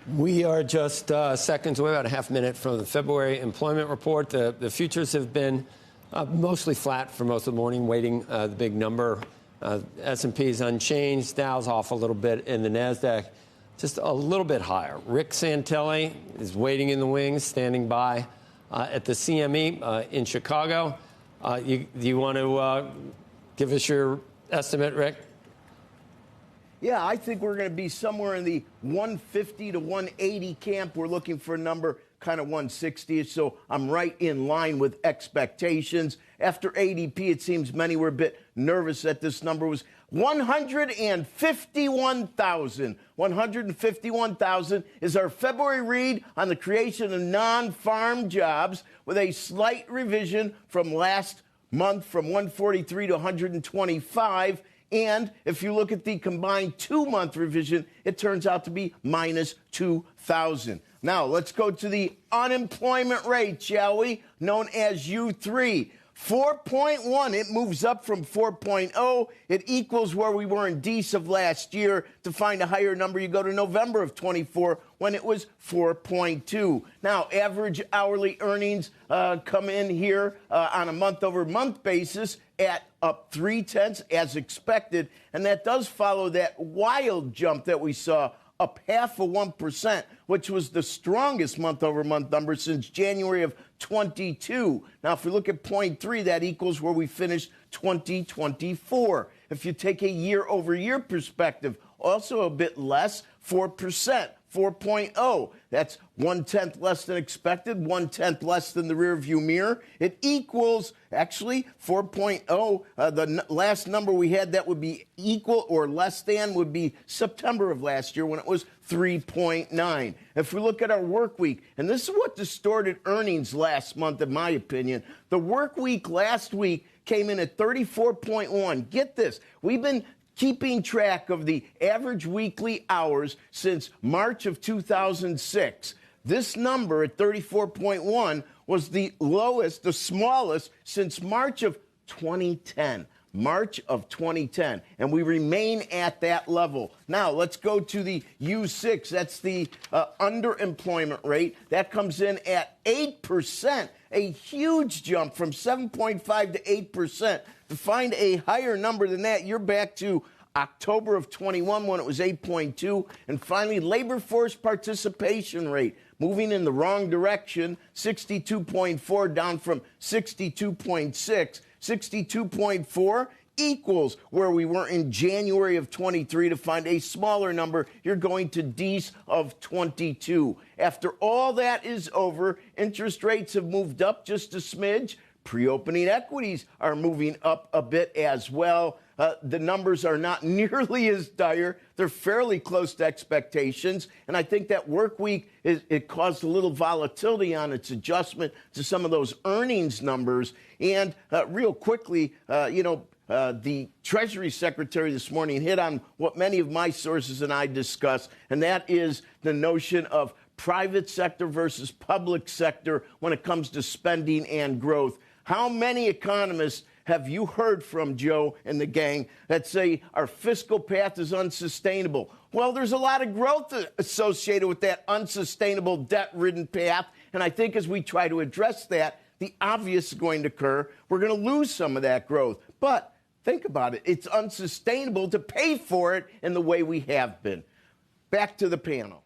We are just seconds away, about a half minute from the February employment report. The futures have been mostly flat for most of the morning, waiting the big number. S&P is unchanged. Dow's off a little bit, and the NASDAQ just a little bit higher. Rick Santelli is waiting in the wings, standing by at the CME in Chicago. You want to give us your estimate, Rick? Yeah, I think we're going to be somewhere in the 150 to 180 camp. We're looking for a number kind of 160, so I'm right in line with expectations. After ADP, it seems many were a bit nervous that this number was 151,000. 151,000 is our February read on the creation of non-farm jobs, with a slight revision from last month from 143 to 125. And if you look at the combined 2-month revision, it turns out to be minus 2,000. Now, let's go to the unemployment rate, shall we? Known as U3. 4.1, it moves up from 4.0. It equals where we were in Dece of last year. To find a higher number, you go to November of 24 when it was 4.2. Now, average hourly earnings come in here on a month-over-month basis at up 0.3 as expected. And that does follow that wild jump that we saw up 0.5%, which was the strongest month-over-month number since January of 22. Now, if we look at 0.3, that equals where we finished 2024. If you take a year-over-year perspective, also a bit less, 4%. 4.0. That's 1/10 less than expected, 1/10 less than the rearview mirror. It equals, actually, 4.0. The last number we had that would be equal or less than would be September of last year when it was 3.9. If we look at our work week, and this is what distorted earnings last month, in my opinion, the work week last week came in at 34.1. Get this. We've been keeping track of the average weekly hours since March of 2006. This number at 34.1 was the lowest, the smallest, since March of 2010. March of 2010. And we remain at that level. Now, let's go to the U6. That's the underemployment rate. That comes in at 8%. A huge jump from 7.5 to 8%. To find a higher number than that, you're back to October of 21 when it was 8.2. And finally, labor force participation rate moving in the wrong direction, 62.4 down from 62.6. 62.4 equals where we were in January of 23. To find a smaller number, you're going to Dece of 22. After all that is over, interest rates have moved up just a smidge. Pre-opening equities are moving up a bit as well. The numbers are not nearly as dire. They're fairly close to expectations. And I think that work week, it caused a little volatility on its adjustment to some of those earnings numbers. And real quickly, the Treasury Secretary this morning hit on what many of my sources and I discuss, and that is the notion of private sector versus public sector when it comes to spending and growth. How many economists have you heard from, Joe and the gang, that say our fiscal path is unsustainable? Well, there's a lot of growth associated with that unsustainable debt-ridden path. And I think as we try to address that, the obvious is going to occur. We're going to lose some of that growth. But think about it. It's unsustainable to pay for it in the way we have been. Back to the panel.